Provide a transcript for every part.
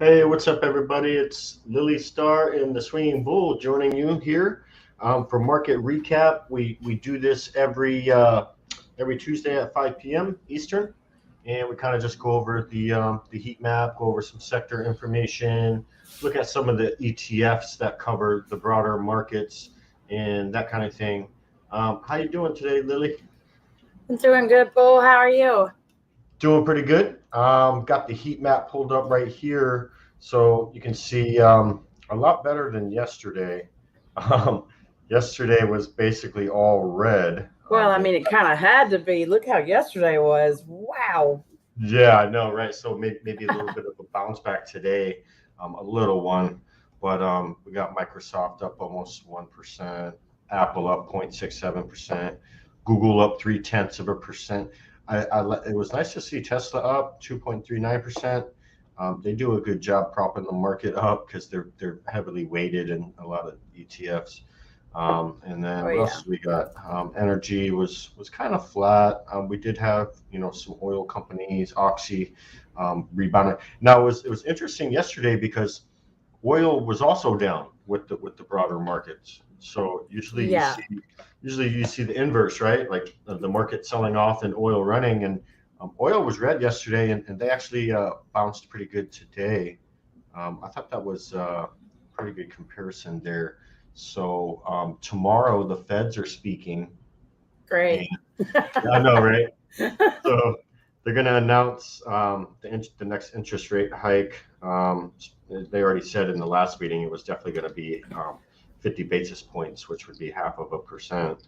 Hey, what's up, everybody? It's LilyStar and the Swinging Bull joining you here for market recap. We do this every Tuesday at 5 p.m. Eastern, and we kind of just go over the heat map, go over some sector information, look at some of the ETFs that cover the broader markets and that kind of thing. How you doing today, Lily? I'm doing good, Bull. How are you? Doing pretty good. Got the heat map pulled up right here, so you can see a lot better than yesterday. Um, Yesterday was basically all red. Well, I mean, it kind of had to be. Look how yesterday was. Wow. Yeah, I know, right? So maybe a little bit of a bounce back today, a little one, but we got Microsoft up almost 1%, Apple up 0.67%, Google up 0.3%. It was nice to see Tesla up 2.39%. They do a good job propping the market up because they're heavily weighted in a lot of ETFs. And then what else we got? Energy was kind of flat. We did have some oil companies, Oxy, rebounded. Now it was interesting yesterday because oil was also down with the broader markets. So usually you see the inverse, right? Like the market selling off and oil running, and oil was red yesterday, and they actually bounced pretty good today. I thought that was a pretty good comparison there. So tomorrow the Feds are speaking. Great. I know, right? So they're going to announce the next interest rate hike. They already said in the last meeting it was definitely going to be 50 basis points, which would be 0.5%.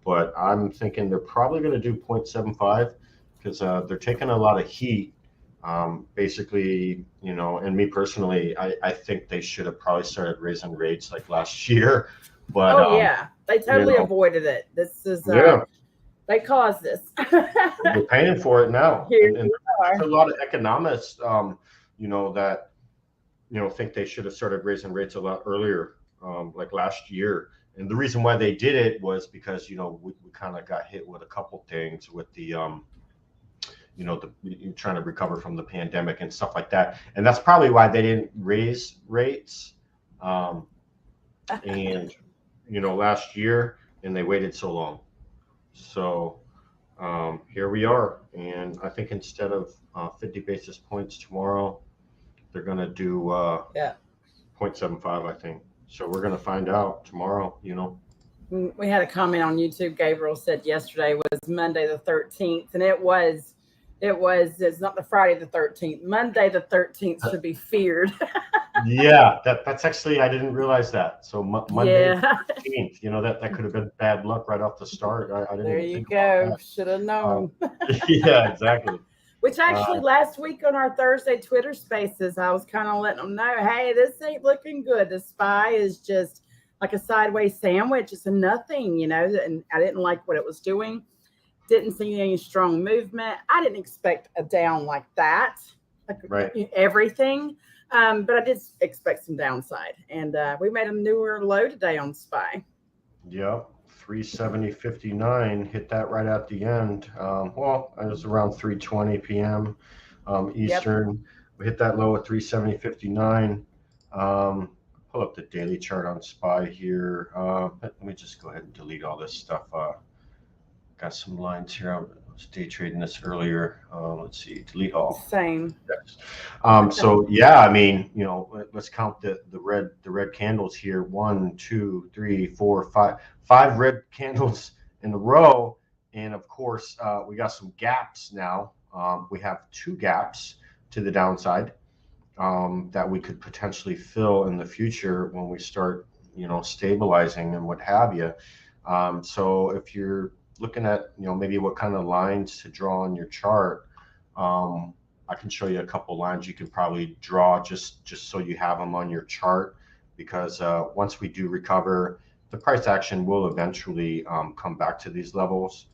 But I'm thinking they're probably going to do 0.75 because they're taking a lot of heat. Basically, and me personally, I think they should have probably started raising rates like last year. But they totally avoided it. This is they caused this. We're paying for it now. And there's a lot of economists, that think they should have started raising rates a lot earlier, like last year. And the reason why they did it was because we kind of got hit with a couple things with the trying to recover from the pandemic and stuff like that. And that's probably why they didn't raise rates. And last year, and they waited so long. So here we are. And I think instead of 50 basis points tomorrow, they're going to do 0.75, I think. So we're going to find out tomorrow, We had a comment on YouTube. Gabriel said yesterday was Monday the 13th, and it's not the Friday the 13th. Monday the 13th should be feared. Yeah, that's actually, I didn't realize that. So Monday the 13th, that could have been bad luck right off the start. I didn't there even you think go. about that. Should have known. Yeah, exactly. Which actually last week on our Thursday Twitter Spaces, I was kind of letting them know, hey, this ain't looking good. The SPY is just like a sideways sandwich. It's a nothing, and I didn't like what it was doing. Didn't see any strong movement. I didn't expect a down like that, like everything. But I did expect some downside. And we made a newer low today on SPY. Yep. 370.59 hit that right at the end. Well, it was around 3:20 p.m. Eastern. Yep. We hit that low at 370.59. Pull up the daily chart on SPY here. Let me just go ahead and delete all this stuff. Got some lines here. I was day trading this earlier. Let's see, delete all. Same. So yeah, I mean, let's count the red candles here. 1, 2, 3, 4, 5 red candles in a row, and of course we got some gaps now. We have 2 gaps to the downside that we could potentially fill in the future when we start, stabilizing and what have you. So if you're looking at maybe what kind of lines to draw on your chart, I can show you a couple lines you can probably draw just so you have them on your chart, because once we do recover, the price action will eventually come back to these levels.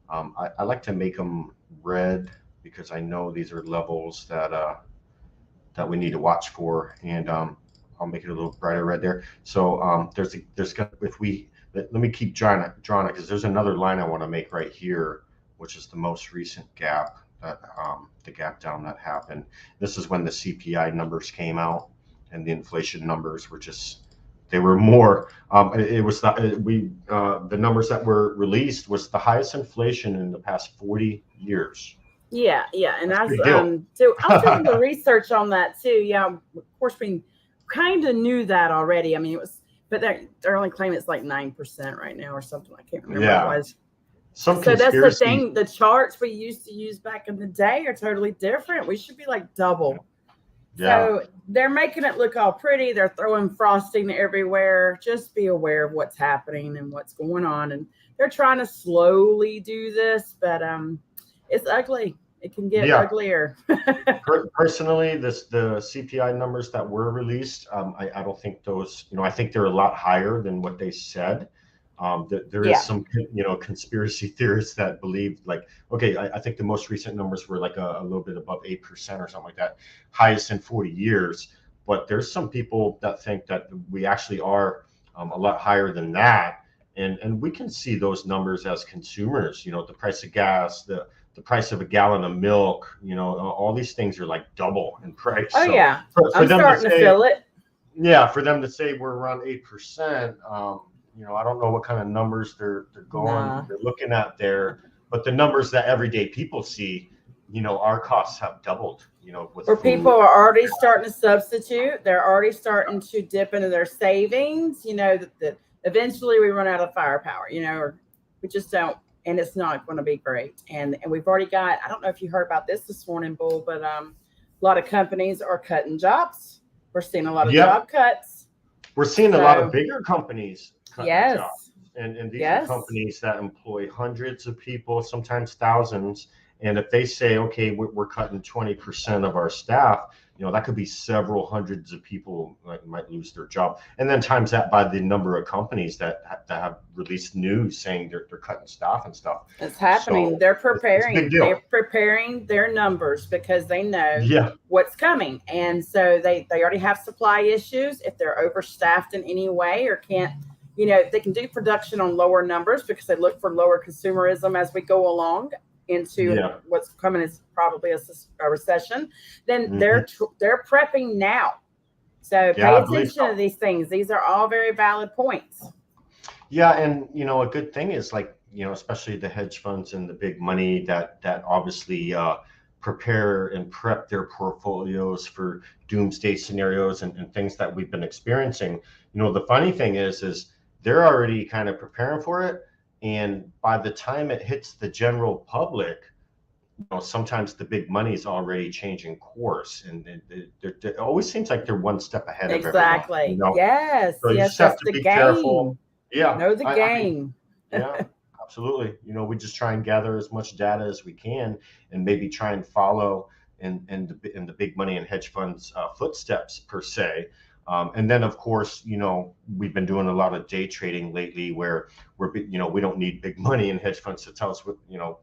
I like to make them red because I know these are levels that we need to watch for, and I'll make it a little brighter red there. So let me keep drawing it because there's another line I want to make right here, which is the most recent gap. the gap down that happened. This is when the CPI numbers came out, and the inflation numbers were just, they were more. It was the numbers that were released was the highest inflation in the past 40 years. Yeah, and That's a that's big deal. so I was doing the research on that too. Yeah, of course we kind of knew that already. I mean, it was, but they're only claiming it's like 9% right now or something. I can't remember what it Yeah, was. some So that's the conspiracy. thing. The charts we used to use back in the day are totally different. We should be like double. Yeah, So they're making it look all pretty. They're throwing frosting everywhere. Just be aware of what's happening and what's going on. And they're trying to slowly do this, but it's ugly. It can get yeah. uglier. Personally, the CPI numbers that were released, I don't think those, I think they're a lot higher than what they said. There is Yeah. some, conspiracy theorists that believe, like, okay, I think the most recent numbers were like a little bit above 8% or something like that, highest in 40 years. But there's some people that think that we actually are a lot higher than that. And we can see those numbers as consumers, the price of gas, the price of a gallon of milk, all these things are like double in price. Oh So yeah. for I'm them to starting to say, feel it. yeah, for them to say we're around 8%, I don't know what kind of numbers Nah. they're looking at there, but the numbers that everyday people see, our costs have doubled, with Where people food. are already starting to substitute, they're already starting to dip into their savings. That eventually we run out of firepower. Or we just don't, and it's not going to be great. And we've already got. I don't know if you heard about this morning, Bull, but a lot of companies are cutting jobs. We're seeing a lot of Yep. job cuts. We're seeing a lot of So bigger companies cutting jobs. yes, And these are yes, companies that employ hundreds of people, sometimes thousands. And if they say, okay, we're cutting 20% of our staff, that could be several hundreds of people might lose their job. And then times that by the number of companies that have released news saying they're cutting staff and stuff. it's happening. So They're it's a big preparing. deal. They're preparing their numbers because they know Yeah. what's coming, and so they already have supply issues. If they're overstaffed in any way or can't, they can do production on lower numbers because they look for lower consumerism as we go along into Yeah. what's coming is probably a recession. Then Hmm. they're prepping now. So Yeah, pay I believe attention to so. these things. These are all very valid points. Yeah, and a good thing is, like, especially the hedge funds and the big money that obviously prepare and prep their portfolios for doomsday scenarios and things that we've been experiencing. The funny thing is they're already kind of preparing for it, and by the time it hits the general public, sometimes the big money is already changing course, and it always seems like they're one step ahead of everyone. Exactly. Yes, So you yes, just have that's to the be careful. game. Yeah, Know the I mean, game. yeah, absolutely. We just try and gather as much data as we can, and maybe try and follow in the big money and hedge funds footsteps per se. And then, of course, we've been doing a lot of day trading lately, where we don't need big money and hedge funds to tell us what,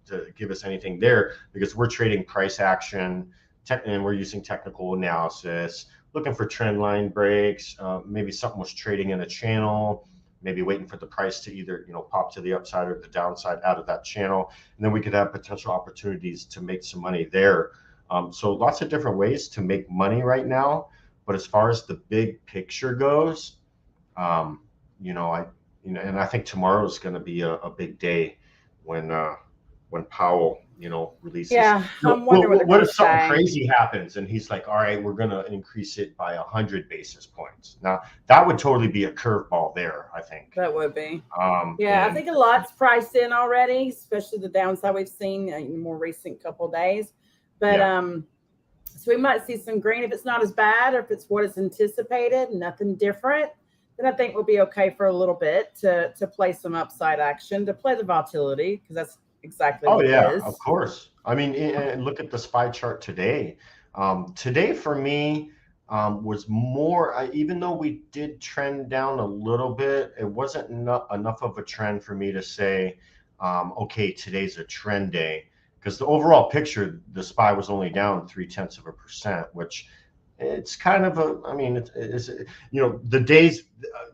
to give us anything there, because we're trading price action, and we're using technical analysis, looking for trend line breaks. Maybe something was trading in a channel, maybe waiting for the price to either pop to the upside or the downside out of that channel, and then we could have potential opportunities to make some money there. So lots of different ways to make money right now. But as far as the big picture goes, um, I and I think tomorrow is going to be a big day when Powell releases. Yeah, I'm wondering what they're What going to if something say. crazy happens and he's like, all right, we're going to increase it by 100 basis points? Now that would totally be a curveball there, I think. That would be. Yeah, I And think a lot's priced in already, especially the downside we've seen in the more recent couple of days. But yeah, so we might see some green if it's not as bad, or if it's what is anticipated, nothing different. Then I think we'll be okay for a little bit to play some upside action, to play the volatility, because that's exactly oh what it yeah, of is. course. I mean, and look at the SPY chart today. Today for me was more, even though we did trend down a little bit, it wasn't enough of a trend for me to say, okay, today's a trend day. Because the overall picture, the SPY was only down 0.3%, which it's kind of I mean, it's the days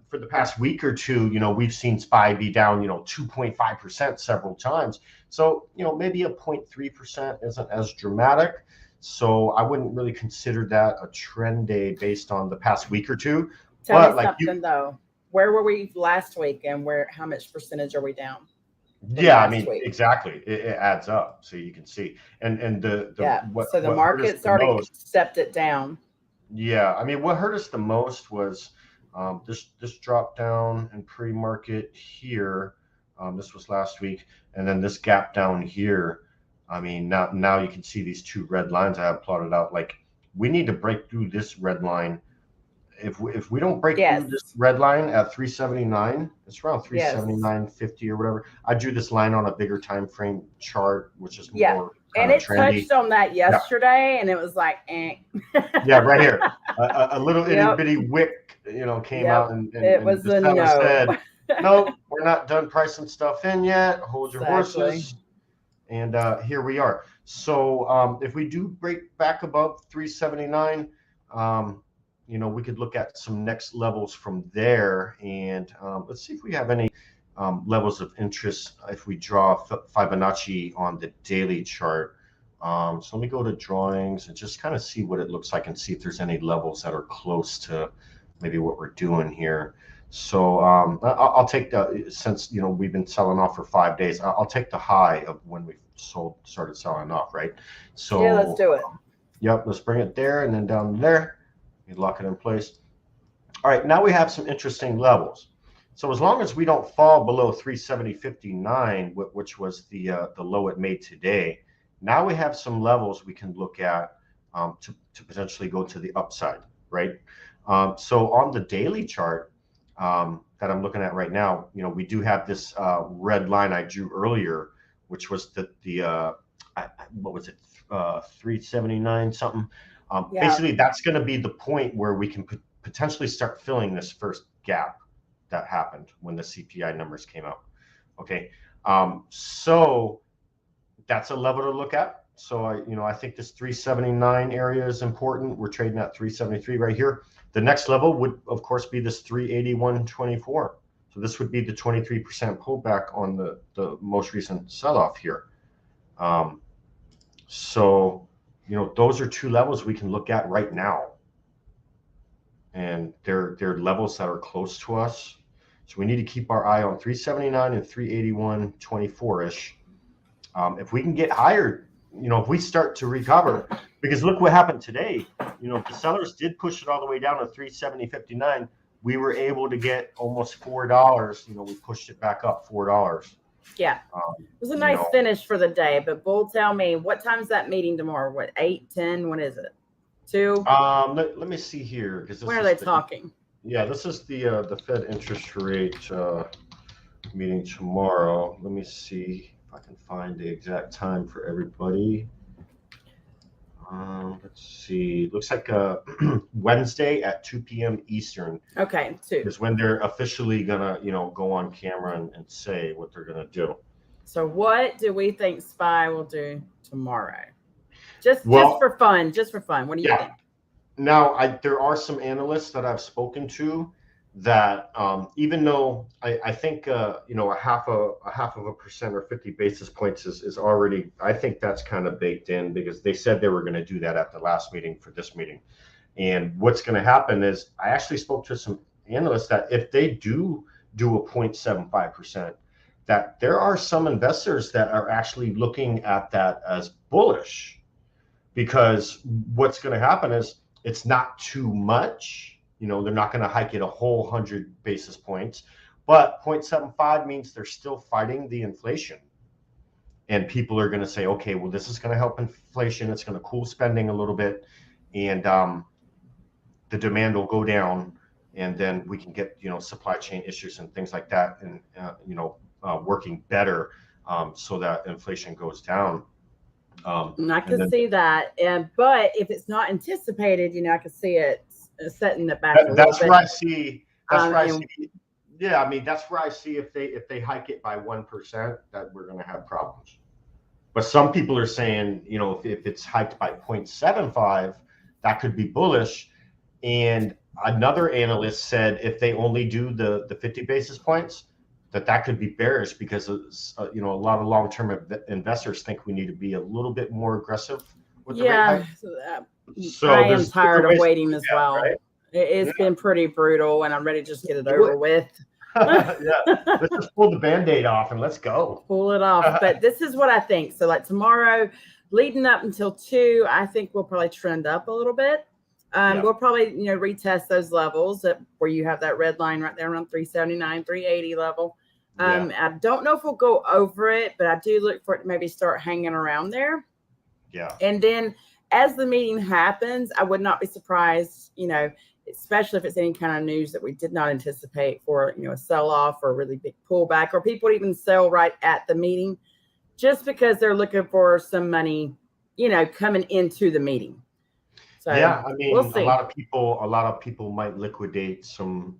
for the past week or two, we've seen SPY be down, 2.5% several times. So, maybe a 0.3% isn't as dramatic. So I wouldn't really consider that a trend day based on the past week or two. Tell me something though. Where were we last week, and how much percentage are we down? Yeah, I mean, exactly. It adds up, so you can see. And so the market's already stepped it down. Yeah, I mean, what hurt us the most was this drop down in pre-market here. This was last week, and then this gap down here. I mean, now you can see these two red lines I have plotted out. Like, we need to break through this red line. If we don't break through this red line at 379, it's around 379.50 or whatever. I drew this line on a bigger time frame chart, which is more and it trendy. Touched on that yesterday, and it was like, yeah, right here, a little itty bitty wick, came out, and it was a no. Said, no, we're not done pricing stuff in yet. Hold your horses. And here we are. So if we do break back above 379, we could look at some next levels from there. And let's see if we have any levels of interest if we draw Fibonacci on the daily chart. So let me go to drawings and just kind of see what it looks like and see if there's any levels that are close to maybe what we're doing here. So I'll take since we've been selling off for 5 days, I'll take the high of when we started selling off, right? So yeah, let's do it. Yep, let's bring it there and then down there. We lock it in place. All right, now we have some interesting levels. So as long as we don't fall below 370.59, which was the low it made today, now we have some levels we can look at to potentially go to the upside, right? So on the daily chart that I'm looking at right now, we do have this red line I drew earlier, which was what was it, 379 something. Basically, that's going to be the point where we can potentially start filling this first gap that happened when the CPI numbers came out. Okay, so that's a level to look at. So I think this 379 area is important. We're trading at 373 right here. The next level would, of course, be this 381.24. So this would be the 23% pullback on the most recent sell-off here. So those are two levels we can look at right now, and they're levels that are close to us. So we need to keep our eye on 379 and 381.24-ish. If we can get higher, if we start to recover, because look what happened today. If the sellers did push it all the way down to 370.59, we were able to get almost $4. We pushed it back up $4. Yeah, it was a nice finish for the day. But Bull, tell me, what time's that meeting tomorrow? What, 8, 10? What is it? 2? Let me see here, because when are they talking? Yeah, this is the Fed interest rate meeting tomorrow. Let me see if I can find the exact time for everybody. Let's see. Looks like Wednesday at 2 p.m. Eastern. Okay, 2 is when they're officially gonna, go on camera and say what they're gonna do. So, what do we think SPY will do tomorrow? Just for fun. What do you think? Now, there are some analysts that I've spoken to that even though I think a half of a percent or 50 basis points is already, I think that's kind of baked in, because they said they were going to do that at the last meeting for this meeting. And what's going to happen is, I actually spoke to some analysts that if they do a 0.75%, that there are some investors that are actually looking at that as bullish, because what's going to happen is it's not too much. They're not going to hike it a whole 100 basis points, but 0.75 means they're still fighting the inflation. And people are going to say, okay, well, this is going to help inflation. It's going to cool spending a little bit, and the demand will go down, and then we can get, supply chain issues and things like that, and, working better so that inflation goes down. And I can see that. But if it's not anticipated, I can see it setting it back. That's where I see. Yeah, I mean, that's where I see if they hike it by 1%, that we're going to have problems. But some people are saying, if it's hiked by 0.75, that could be bullish. And another analyst said if they only do the 50 basis points, that could be bearish because a lot of long-term investors think we need to be a little bit more aggressive with the rate Yeah, hike. I So am there's tired different of ways to waiting do as that, well. right? It's been pretty brutal, and I'm ready to just get it Do over it. with. Yeah, let's just pull the Band-Aid off and let's go. Pull it off. But this is what I think. So, like tomorrow, leading up until 2, I think we'll probably trend up a little bit. Yeah. We'll probably, retest those levels where you have that red line right there around 379, 380 level. Yeah. I don't know if we'll go over it, but I do look for it to maybe start hanging around there. Yeah. And then as the meeting happens, I would not be surprised, especially if it's any kind of news that we did not anticipate for, a sell off or a really big pullback, or people even sell right at the meeting just because they're looking for some money, coming into the meeting. So Yeah, I mean, we'll see. a lot of people might liquidate some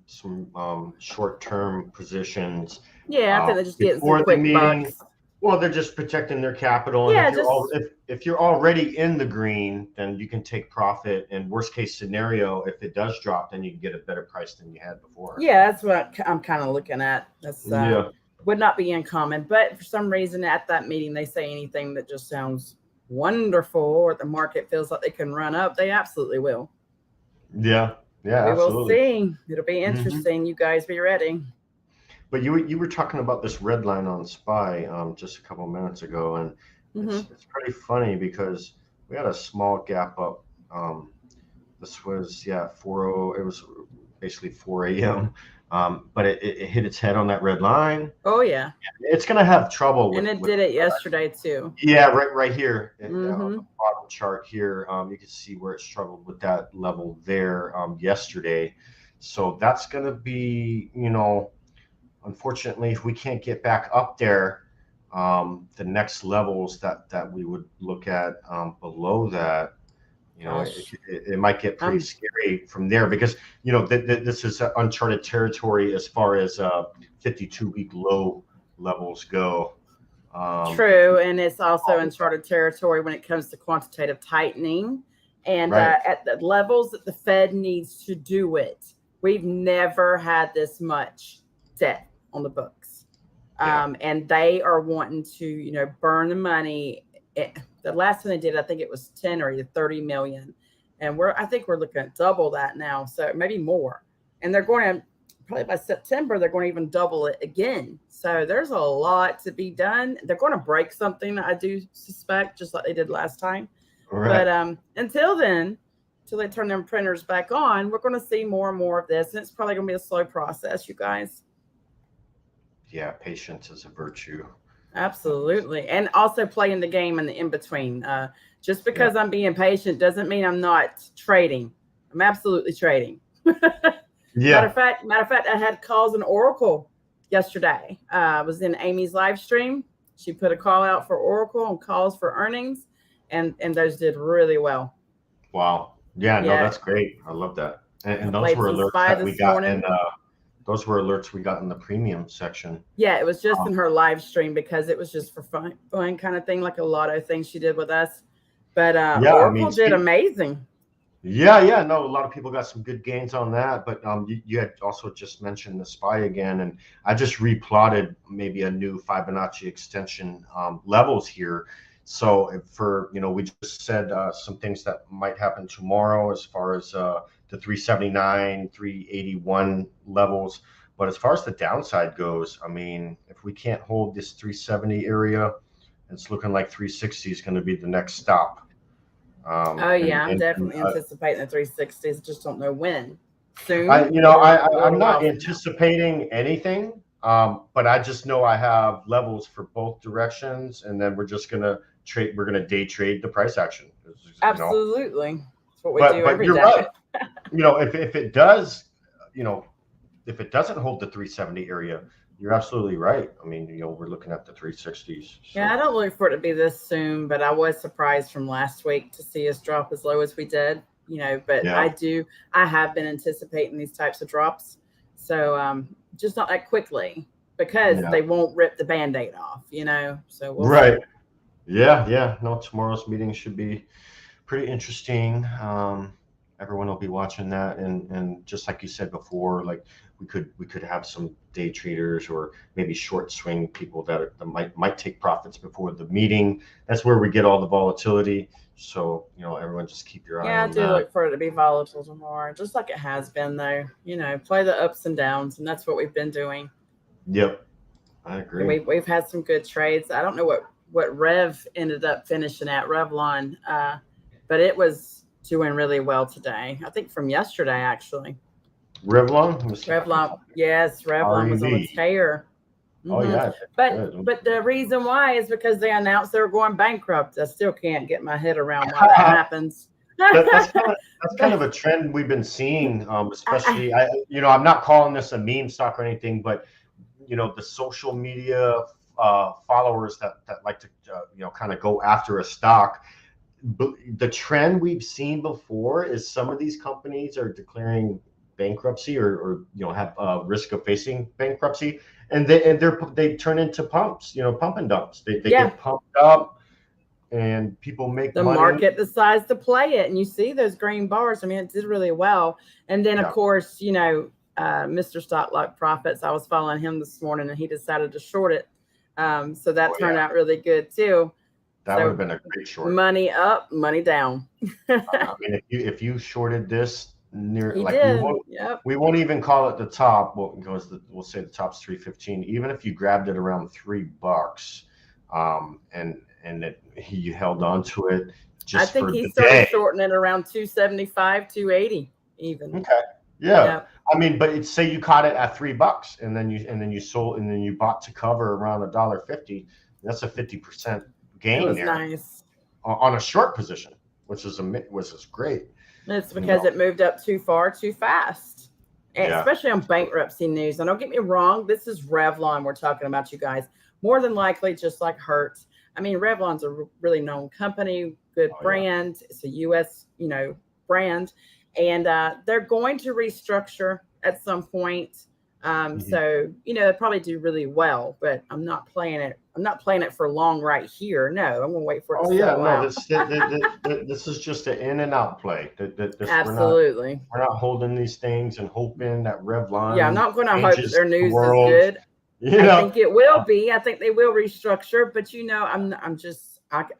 short-term positions. Yeah, I think they're just getting some Before the quick meeting. bucks. Well, they're just protecting their capital, and Yeah, if you're already in the green, then you can take profit. And worst case scenario, if it does drop, then you can get a better price than you had before. Yeah, that's what I'm kind of looking at. That's Yeah. would not be uncommon, but for some reason at that meeting they say anything that just sounds wonderful or the market feels like they can run up, they absolutely will. Yeah, yeah, We will absolutely. see. It'll be interesting. You guys be ready. But you were talking about this red line on SPY just a couple of minutes ago, and it's pretty funny because we had a small gap up. This was 4:00. It was basically 4 a.m. But it hit its head on that red line. Oh yeah, It's gonna have trouble with. and it did it yesterday too. Yeah, right here on the bottom chart here, you can see where it struggled with that level there yesterday. So that's gonna be, unfortunately, if we can't get back up there, the next levels that we would look at below that, it might get pretty scary from there because this is uncharted territory as far as 52-week low levels go. True, and it's also uncharted territory when it comes to quantitative tightening and at the levels that the Fed needs to do it. We've never had this much debt on the books, and they are wanting to burn the money. The last time they did, I think it was 10 or 30 million, and I think we're looking at double that now, so maybe more. And they're going to probably by September they're going to even double it again. So there's a lot to be done. They're going to break something, I do suspect, just like they did last time. Right. But until then, until they turn their printers back on, we're going to see more and more of this, and it's probably going to be a slow process, you guys. Yeah, patience is a virtue. Absolutely. And also playing the game in the in-between. Just because I'm being patient doesn't mean I'm not trading. I'm absolutely trading. Matter of fact, I had calls in Oracle yesterday. I was in Amy's live stream. She put a call out for Oracle and calls for earnings, and those did really well. Wow. Yeah, no, that's great. I love that. And those were alerts that we got in. Those were alerts we got in the premium section. Yeah, it was just in her live stream because it was just for fun kind of thing, like a lotto thing she did with us. But Oracle did amazing. Yeah, no, a lot of people got some good gains on that. But you had also just mentioned the SPY again, and I just replotted maybe a new Fibonacci extension levels here. So we just said some things that might happen tomorrow as far as the 379, 381 levels. But as far as the downside goes, I mean, if we can't hold this 370 area, it's looking like 360 is going to be the next stop. I'm definitely anticipating the 360s. Just don't know when. Soon. I'm not anticipating anything, but I just know I have levels for both directions, and then we're just gonna trade. We're gonna day trade the price action. Absolutely, that's what we do every day. Right. If it does, if it doesn't hold the 370 area, you're absolutely right. I mean, we're looking at the 360s. So. Yeah, I don't look for it to be this soon, but I was surprised from last week to see us drop as low as we did. But I have been anticipating these types of drops. So just not that quickly because they won't rip the Band-Aid off, So we'll see. Yeah. No, tomorrow's meeting should be pretty interesting. everyone will be watching that, and just like you said before, like we could have some day traders or maybe short swing people that might take profits before the meeting. That's where we get all the volatility. So everyone just keep your eye Yeah, I on do that. look for it to be volatile tomorrow, just like it has been, though. Play the ups and downs, and that's what we've been doing. Yep, I And agree. we've had some good trades. I don't know what Rev ended up finishing at Revlon, but it was doing really well today. I think from yesterday actually. Revlon, let me see if I can Revlon, find yes, Revlon was on a REV. tear. Oh hmm yeah, But good. the reason why is because they announced they were going bankrupt. I still can't get my head around why that happens. That's kind of But a trend we've been seeing, I, especially I'm not calling this a meme stock or anything, but the social media followers that like to kind of go after a stock. The trend we've seen before is some of these companies are declaring bankruptcy or have risk of facing bankruptcy, and they turn into pumps, pump and dumps. They yeah, get pumped up and people make the money. market decides to play it, and you see those green bars. I mean, it did really well. And then, of Yeah. course, Mr. Stock Lock Profits. I was following him this morning, and he decided to short it. So that Oh turned yeah, out really good too. that would have So been a great short. money up, money down. I mean, if you shorted this near, He like we did. won't Yep. we won't even call it the top. Well, because we'll say the top's 315. Even if you grabbed it around $3, and you held on to it I just think for he the started day. shorting it around 275, 280 even. Okay. Yeah. Yep. I mean, but say you caught it at $3 and then you sold and then you bought to cover around $1.50. That's a 50% It gain was there nice. on a short position, which is great. It's You because know. it moved up too far too fast, and Yeah. especially on bankruptcy news. And don't get me wrong, this is Revlon we're talking about, you guys. More than likely, just like Hertz. I mean, Revlon's a really known company, good Oh yeah. brand. It's a U.S. Brand, and they're going to restructure at some point. Mhm. So they probably do really well, but I'm not playing it. I'm not playing it for long right here. No, I'm gonna wait for it to Oh yeah, settle no, out. this is just an in and out play. This we're not Absolutely. we're not holding these things and hoping that Yeah, I'm Revlon not going to hope that changes their the news is world. good. You I know, think it will be. I think they will restructure, but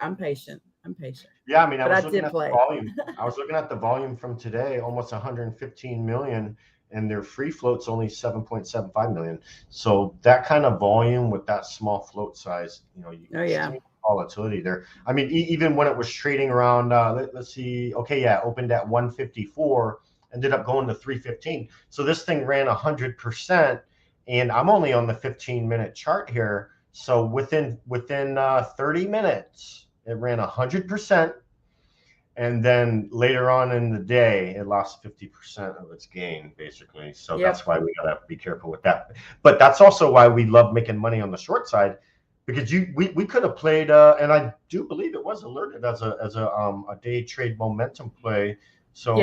I'm patient. I'm patient. yeah. I mean, I But I was looking did at the play. volume. I was looking at the volume from today, almost 115 million, and their free float's only 7.75 million. So that kind of volume with that small float size, Oh yeah. extreme volatility there. I mean, even when it was trading around, let's see, okay, yeah, opened at 154, ended up going to 315. So this thing ran 100%, and I'm only on the 15-minute chart here. So within 30 minutes, it ran 100%, and then later on in the day, it lost 50% of its gain, basically. So Yep. that's why we gotta be careful with that. But that's also why we love making money on the short side, because we could have played, and I do believe it was alerted as a day trade momentum play. Yeah. So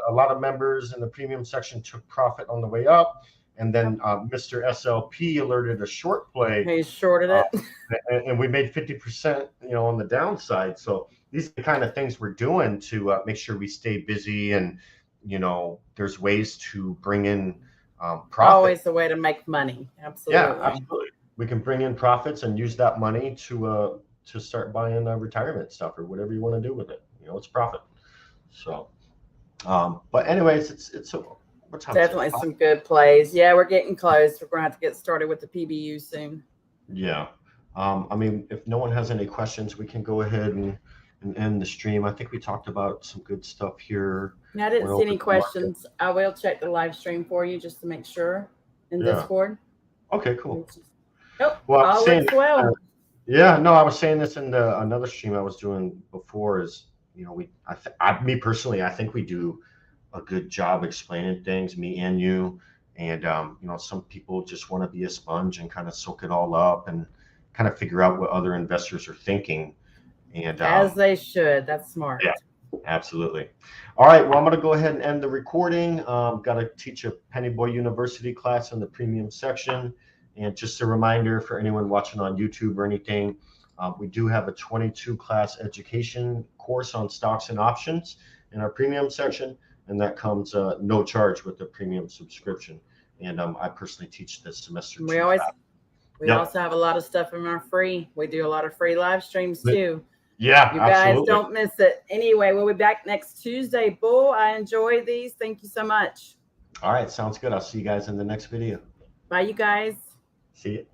a lot of members in the premium section took profit on the way up, and Yep. then Mr. SLP alerted a short play, He shorted uh, it. and we made 50%, on the downside. So these are the kind of things we're doing to make sure we stay busy, and there's ways to bring in profit. Always the way to make money. Yeah, Absolutely. absolutely. We can bring in profits and use that money to start buying retirement stuff or whatever you want to do with it. It's profit. So, but anyways, what time is it? Definitely some good plays. Yeah, we're getting close. We're going to have to get started with the PBU soon. Yeah. I mean, if no one has any questions, we can go ahead and end the stream. I think we talked about some good stuff here. Now, I didn't Went see over any the market. questions. I will check the live stream for you just to make sure in Yeah. Discord. Okay, cool. Nope, Well, I was all saying, looks well. yeah, no, I was saying this in another stream I was doing before is, me personally, I think we do a good job explaining things, me and you. And, some people just want to be a sponge and kind of soak it all up and kind of figure out what other investors are thinking. And, As they should. That's yeah, smart. absolutely. All right. Well, I'm going to go ahead and end the recording. Got to teach a Penny Boy University class in the premium section. And just a reminder for anyone watching on YouTube or anything, we do have a 22 class education course on stocks and options in our premium section. and that comes no charge with the premium subscription. And I personally teach this semester. We also have a lot of stuff in our free. We do a lot of free live streams too. Yeah, you guys absolutely. Don't miss it. Anyway, we'll be back next Tuesday. Bull, I enjoy these. Thank you so much. All right, sounds good. I'll see you guys in the next video. Bye, you guys. See you.